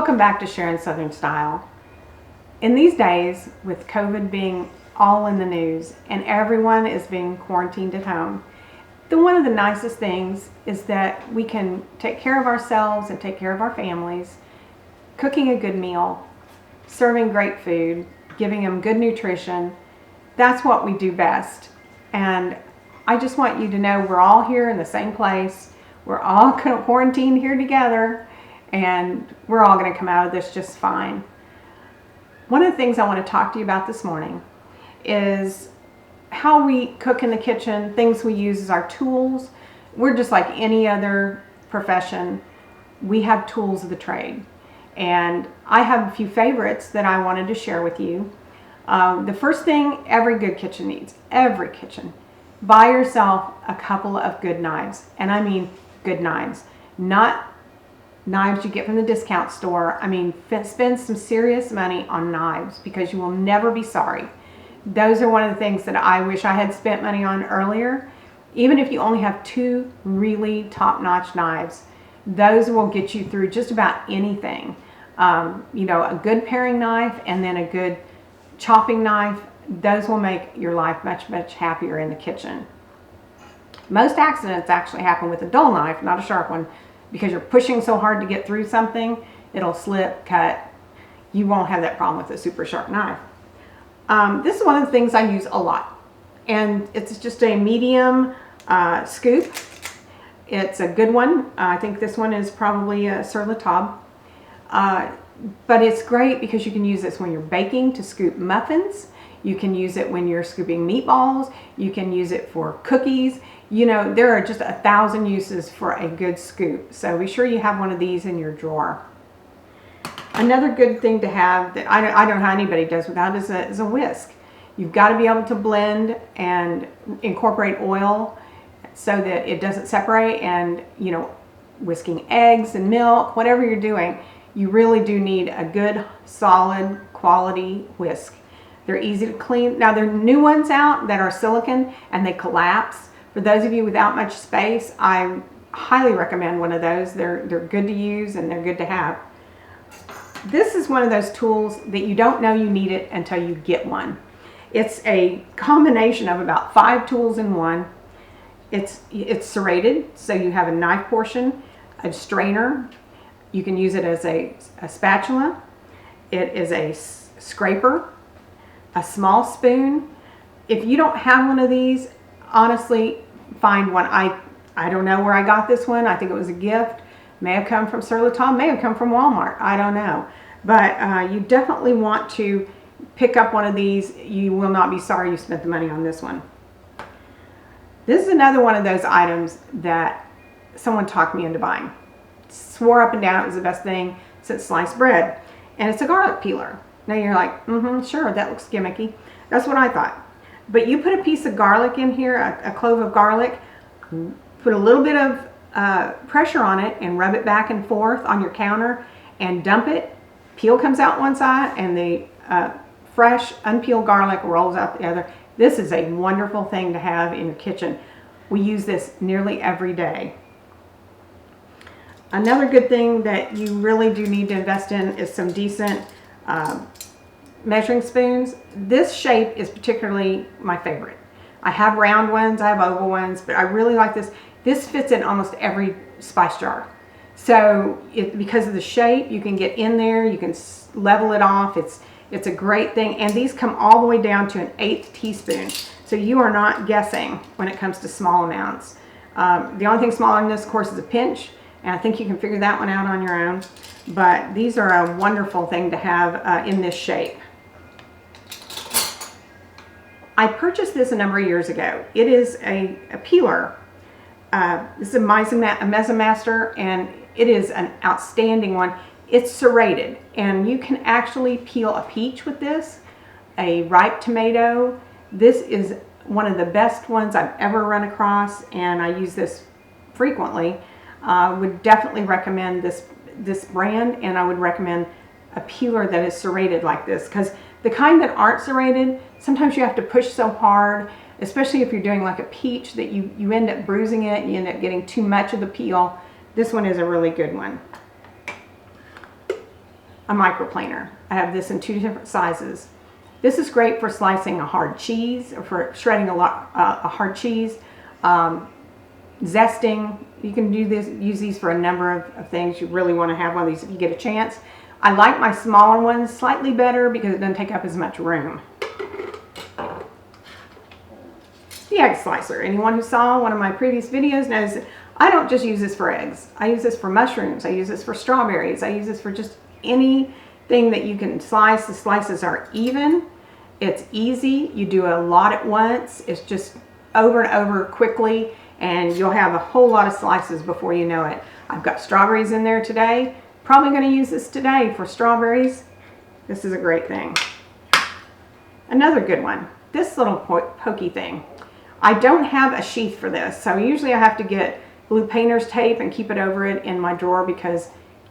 Welcome back to Sharon Southern Style. In these days, with COVID being all in the news and everyone is being quarantined at home, one of the nicest things is that we can take care of ourselves and take care of our families, cooking a good meal, serving great food, giving them good nutrition. That's what we do best. And I just want you to know we're all here in the same place. We're all quarantined here together, and we're all going to come out of this just fine. One of the things I want to talk to you about this morning is how we cook in the kitchen, things we use as our tools. We're just like any other profession. We have tools of the trade. And I have a few favorites that I wanted to share with you. The first thing every good kitchen needs, every kitchen, buy yourself a couple of good knives. And I mean good knives, not knives you get from the discount store. I mean, spend some serious money on knives because you will never be sorry. Those are one of the things that I wish I had spent money on earlier. Even if you only have two really top-notch knives, those will get you through just about anything. You know, a good paring knife and then a good chopping knife, those will make your life much, much happier in the kitchen. Most accidents actually happen with a dull knife, not a sharp one, because you're pushing so hard to get through something, it'll slip, cut. You won't have that problem with a super sharp knife. This is one of the things I use a lot, and it's just a medium scoop. It's a good one. I think this one is probably a sur la table. But it's great because you can use this when you're baking to scoop muffins. You can use it when you're scooping meatballs. You can use it for cookies. You know, there are just 1,000 uses for a good scoop. So be sure you have one of these in your drawer. Another good thing to have that I don't know how anybody does without is a whisk. You've got to be able to blend and incorporate oil so that it doesn't separate. And, you know, whisking eggs and milk, whatever you're doing, you really do need a good, solid, quality whisk. They're easy to clean. Now, there are new ones out that are silicone and they collapse. For those of you without much space, I highly recommend one of those. They're good to use and they're good to have. This is one of those tools that you don't know you need it until you get one. It's a combination of about 5 tools in one. It's serrated, so you have a knife portion, a strainer. You can use it as a spatula. It is a scraper, a small spoon. If you don't have one of these, honestly, find one. I don't know where I got this one. I think it was a gift. May have come from Sur La Table, may have come from Walmart. I don't know. But you definitely want to pick up one of these. You will not be sorry you spent the money on this one. This is another one of those items that someone talked me into buying. Swore up and down it was the best thing since sliced bread. And it's a garlic peeler. Now you're like, sure, that looks gimmicky. That's what I thought. But you put a piece of garlic in here, a clove of garlic, put a little bit of pressure on it and rub it back and forth on your counter and dump it. Peel comes out one side and the fresh unpeeled garlic rolls out the other. This is a wonderful thing to have in your kitchen. We use this nearly every day. Another good thing that you really do need to invest in is some decent measuring spoons. This shape is particularly my favorite. I have round ones, I have oval ones, but I really like this. This fits in almost every spice jar. So because of the shape, you can get in there, you can level it off. It's a great thing. And these come all the way down to an 1/8 teaspoon. So you are not guessing when it comes to small amounts. The only thing smaller than this, of course, is a pinch. And I think you can figure that one out on your own. But these are a wonderful thing to have in this shape. I purchased this a number of years ago. It is a peeler. This is a Mesomaster, and it is an outstanding one. It's serrated, and you can actually peel a peach with this, a ripe tomato. This is one of the best ones I've ever run across, and I use this frequently. Would definitely recommend this brand, and I would recommend a peeler that is serrated like this, because the kind that aren't serrated, sometimes you have to push so hard, especially if you're doing like a peach, that you end up bruising it, you end up getting too much of the peel. This one is a really good one. a microplaner. I have this in 2 different sizes. This is great for slicing a hard cheese, or for shredding a hard cheese, zesting. You can use these for a number of things. You really want to have one of these if you get a chance. I like my smaller ones slightly better because it doesn't take up as much room. The egg slicer. Anyone who saw one of my previous videos knows that I don't just use this for eggs. I use this for mushrooms. I use this for strawberries. I use this for just anything that you can slice. The slices are even. It's easy. You do a lot at once. It's just over and over quickly, and you'll have a whole lot of slices before you know it. I've got strawberries in there today. Probably going to use this today for strawberries. This is a great thing. Another good one, this little pokey thing. I don't have a sheath for this, so usually I have to get blue painter's tape and keep it over it in my drawer because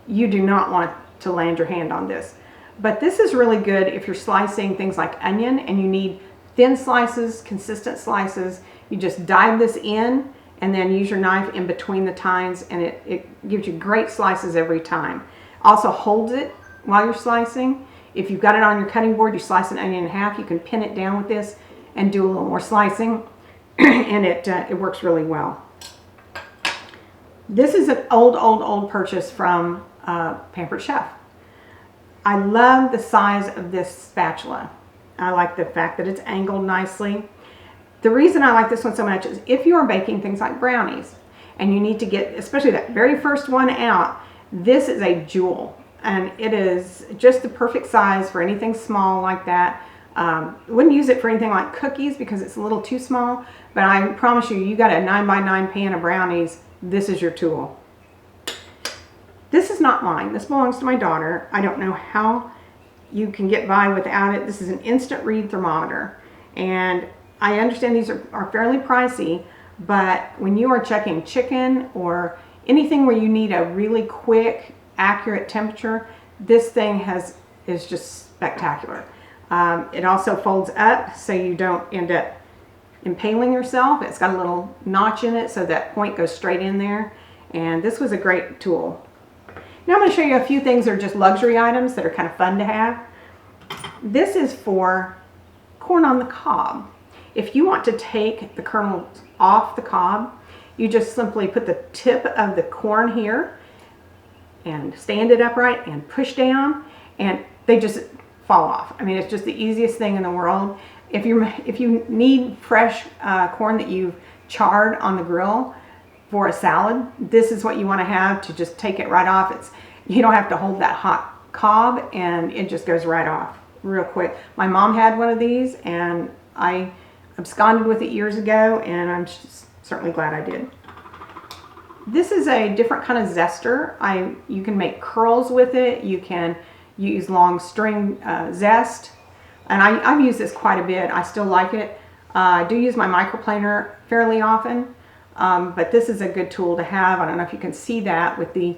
you do not want to land your hand on this. But this is really good if you're slicing things like onion and you need thin slices, consistent slices. You just dive this in and then use your knife in between the tines, and it gives you great slices every time. Also holds it while you're slicing. If you've got it on your cutting board, you slice an onion in half, you can pin it down with this and do a little more slicing, and it works really well. This is an old purchase from Pampered Chef. I love the size of this spatula. I like the fact that it's angled nicely. The reason I like this one so much is if you are baking things like brownies and you need to get, especially that very first one out, this is a jewel, and it is just the perfect size for anything small like that. Wouldn't use it for anything like cookies because it's a little too small, but I promise you, you got a 9x9 pan of brownies, this is your tool. This is not mine. This belongs to my daughter. I don't know how you can get by without it. This is an instant read thermometer, and I understand these are fairly pricey, but when you are checking chicken or anything where you need a really quick, accurate temperature, this thing is just spectacular. It also folds up so you don't end up impaling yourself. It's got a little notch in it so that point goes straight in there, and this was a great tool. Now I'm going to show you a few things that are just luxury items that are kind of fun to have. This is for corn on the cob. If you want to take the kernels off the cob, you just simply put the tip of the corn here and stand it upright and push down, and they just fall off. I mean, it's just the easiest thing in the world. If you need fresh corn that you've charred on the grill for a salad, this is what you want to have to just take it right off. You don't have to hold that hot cob, and it just goes right off real quick. My mom had one of these, and I absconded with it years ago, and I'm certainly glad I did. This is a different kind of zester. You can make curls with it. You can use long string zest, and I've used this quite a bit. I still like it. I do use my microplaner fairly often, but this is a good tool to have. I don't know if you can see that with the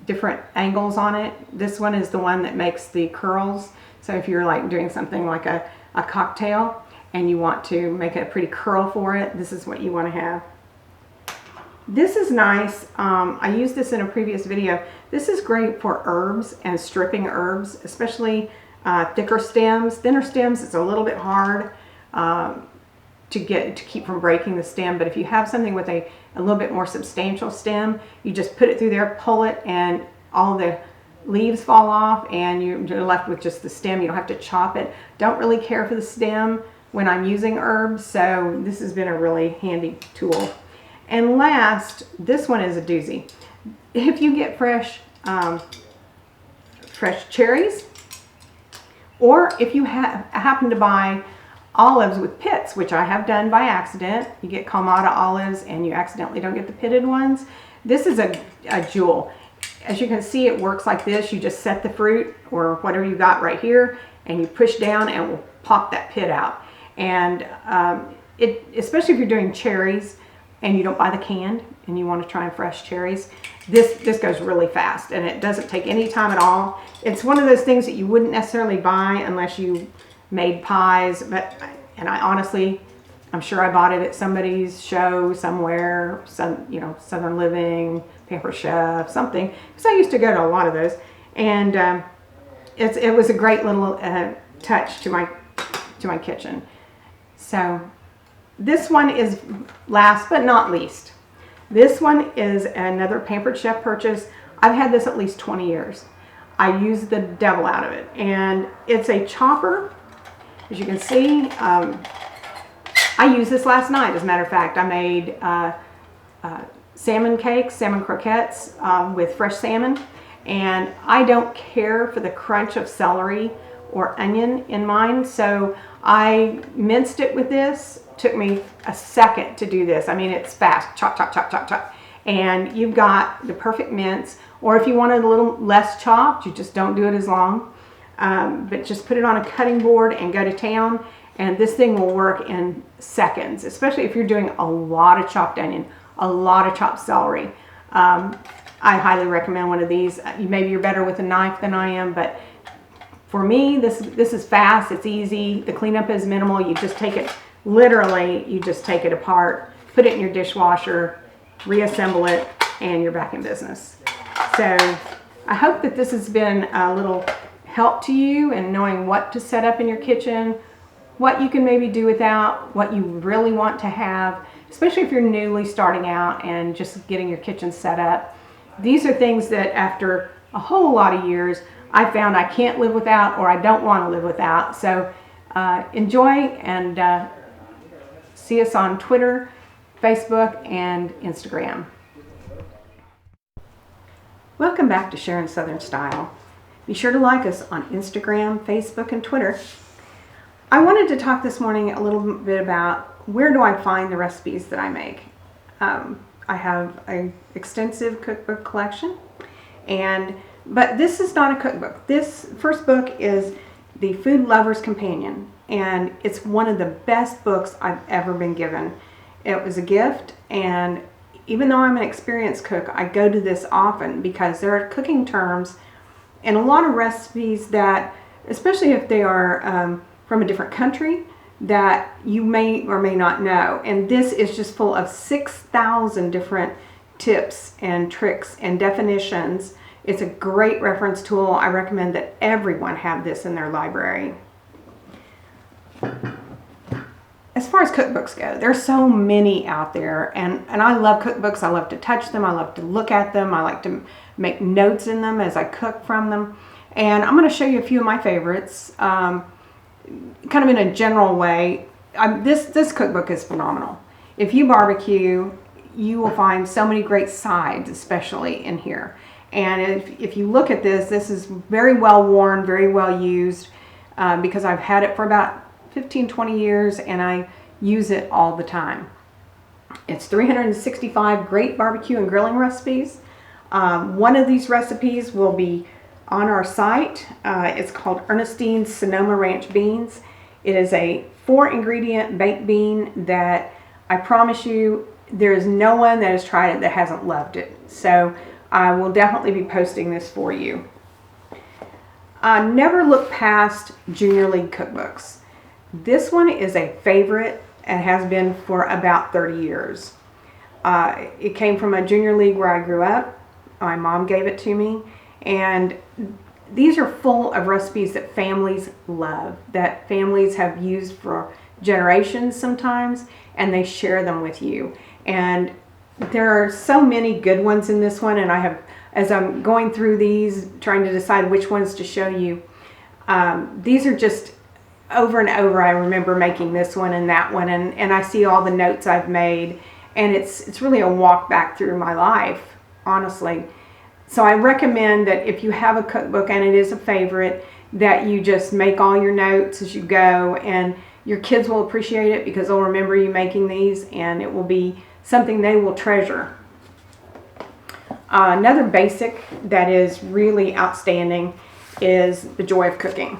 different angles on it. This one is the one that makes the curls. So if you're like doing something like a cocktail and you want to make a pretty curl for it, this is what you want to have. This is nice. I used this in a previous video. This is great for herbs and stripping herbs, especially thicker stems. Thinner stems, it's a little bit hard to keep from breaking the stem, but if you have something with a little bit more substantial stem, you just put it through there, pull it, and all the leaves fall off, and you're left with just the stem. You don't have to chop it. Don't really care for the stem when I'm using herbs, so this has been a really handy tool. And last, this one is a doozy. If you get fresh cherries, or if you happen to buy olives with pits, which I have done by accident, you get Kalamata olives and you accidentally don't get the pitted ones, this is a jewel. As you can see, it works like this. You just set the fruit or whatever you got right here, and you push down and it will pop that pit out. And especially if you're doing cherries and you don't buy the canned and you want to try fresh cherries, this goes really fast, and it doesn't take any time at all. It's one of those things that you wouldn't necessarily buy unless you made pies, and I honestly, I'm sure I bought it at somebody's show somewhere, Southern Living, Pampered Chef, something, because I used to go to a lot of those, And it was a great little touch to my kitchen. So this one is last but not least. This one is another Pampered Chef purchase. I've had this at least 20 years. I use the devil out of it, and it's a chopper. As you can see, I used this last night. As a matter of fact, I made salmon cakes, salmon croquettes with fresh salmon, and I don't care for the crunch of celery or onion in mine, so I minced it with this. Took me a second to do this. I mean, it's fast, chop, chop, chop, chop, chop, and you've got the perfect mince. Or if you wanted a little less chopped, you just don't do it as long, but just put it on a cutting board and go to town, and this thing will work in seconds, especially if you're doing a lot of chopped onion, a lot of chopped celery. I highly recommend one of these. Maybe you're better with a knife than I am, but for me, this is fast, it's easy, the cleanup is minimal. You just take it, literally, you just take it apart, put it in your dishwasher, reassemble it, and you're back in business. So I hope that this has been a little help to you in knowing what to set up in your kitchen, what you can maybe do without, what you really want to have, especially if you're newly starting out and just getting your kitchen set up. These are things that after a whole lot of years, I found I can't live without, or I don't want to live without. So enjoy, and see us on Twitter, Facebook, and Instagram. Welcome back to Sharon Southern Style. Be sure to like us on Instagram, Facebook, and Twitter. I wanted to talk this morning a little bit about where do I find the recipes that I make. I have an extensive cookbook collection, but this is not a cookbook. This first book is The Food Lover's Companion, and it's one of the best books I've ever been given. It was a gift, and even though I'm an experienced cook, I go to this often because there are cooking terms and a lot of recipes that, especially if they are from a different country, that you may or may not know. And this is just full of 6,000 different tips and tricks and definitions. It's a great reference tool. I recommend that everyone have this in their library. As far as cookbooks go, there's so many out there, and I love cookbooks. I love to touch them. I love to look at them. I like to make notes in them as I cook from them. And I'm going to show you a few of my favorites, kind of in a general way. This cookbook is phenomenal. If you barbecue, you will find so many great sides, especially in here. And if you look at this is very well worn, very well used, because I've had it for about 15-20 years, and I use it all the time. It's 365 great barbecue and grilling recipes. One of these recipes will be on our site. It's called Ernestine's Sonoma Ranch Beans. It is a 4-ingredient baked bean that I promise you there is no one that has tried it that hasn't loved it. So I will definitely be posting this for you. Never look past Junior League cookbooks. This one is a favorite and has been for about 30 years. It came from a junior league where I grew up. My mom gave it to me, and these are full of recipes that families love, that families have used for generations sometimes, and they share them with you. And there are so many good ones in this one, and I have, as I'm going through these, trying to decide which ones to show you, these are just over and over. I remember making this one and that one, and I see all the notes I've made, and it's really a walk back through my life, honestly. So I recommend that if you have a cookbook and it is a favorite, that you just make all your notes as you go, and your kids will appreciate it because they'll remember you making these, and it will be something they will treasure. Another basic that is really outstanding is The Joy of Cooking.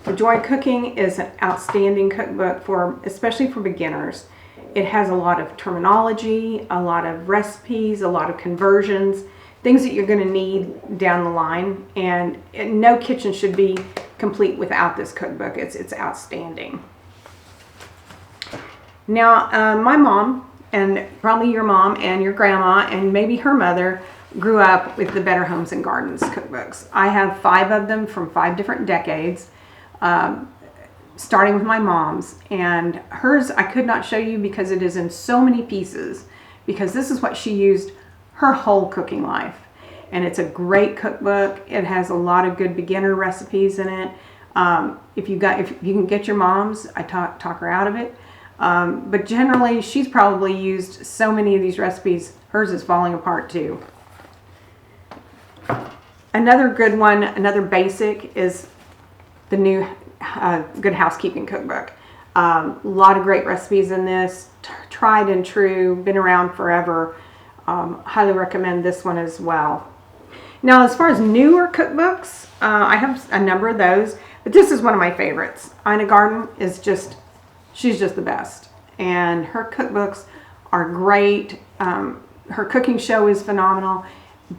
The Joy of Cooking is an outstanding cookbook especially for beginners. It has a lot of terminology, a lot of recipes, a lot of conversions, things that you're going to need down the line, and no kitchen should be complete without this cookbook. It's outstanding. Now, my mom, and probably your mom and your grandma and maybe her mother, grew up with the Better Homes and Gardens cookbooks. I have 5 of them from 5 different decades, starting with my mom's. And hers I could not show you because it is in so many pieces, because this is what she used her whole cooking life. And it's a great cookbook. It has a lot of good beginner recipes in it. If you can get your mom's, I talk her out of it. But generally, she's probably used so many of these recipes. Hers is falling apart too. Another good one, another basic, is the new Good Housekeeping Cookbook. A lot of great recipes in this, tried and true, been around forever. Highly recommend this one as well. Now, as far as newer cookbooks, I have a number of those, but this is one of my favorites. Ina Garten is she's just the best. And her cookbooks are great. Her cooking show is phenomenal.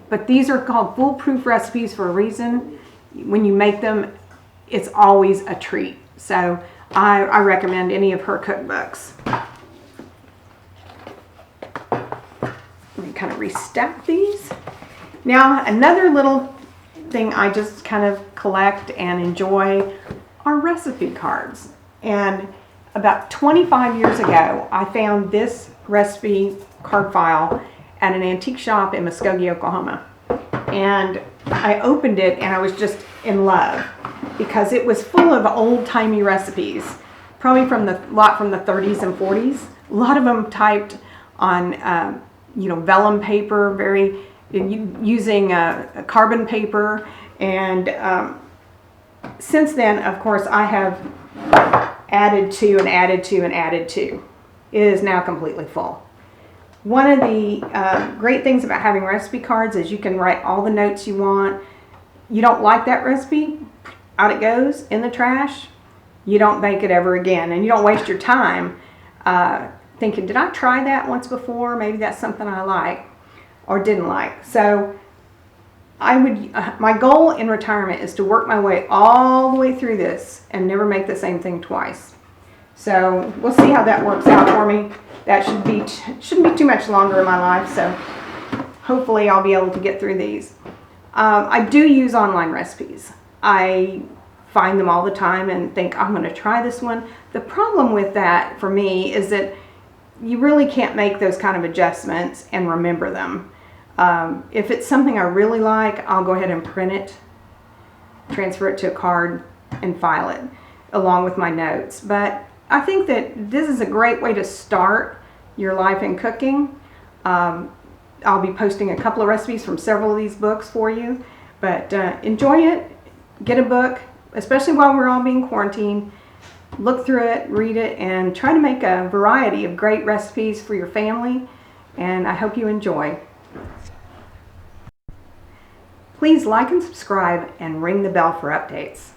But these are called foolproof recipes for a reason. When you make them, it's always a treat. So I recommend any of her cookbooks. Let me kind of restack these. Now, another little thing I just kind of collect and enjoy are recipe cards. And about 25 years ago, I found this recipe card file at an antique shop in Muskogee, Oklahoma. And I opened it and I was just in love because it was full of old-timey recipes, probably from the 30s and 40s. A lot of them typed on vellum paper, using carbon paper. And since then, of course, I have added to and added to and added to. It is now completely full. One of the great things about having recipe cards is you can write all the notes you want. You don't like that recipe, out it goes in the trash. You don't make it ever again, and you don't waste your time thinking, did I try that once before? Maybe that's something I like or didn't like. So my goal in retirement is to work my way all the way through this and never make the same thing twice. So we'll see how that works out for me. That shouldn't be too much longer in my life, so hopefully I'll be able to get through these. I do use online recipes. I find them all the time and think, I'm going to try this one. The problem with that for me is that you really can't make those kind of adjustments and remember them. If it's something I really like, I'll go ahead and print it, transfer it to a card, and file it along with my notes. But I think that this is a great way to start your life in cooking. I'll be posting a couple of recipes from several of these books for you. But enjoy it. Get a book, especially while we're all being quarantined. Look through it, read it, and try to make a variety of great recipes for your family. And I hope you enjoy. Please like and subscribe and ring the bell for updates.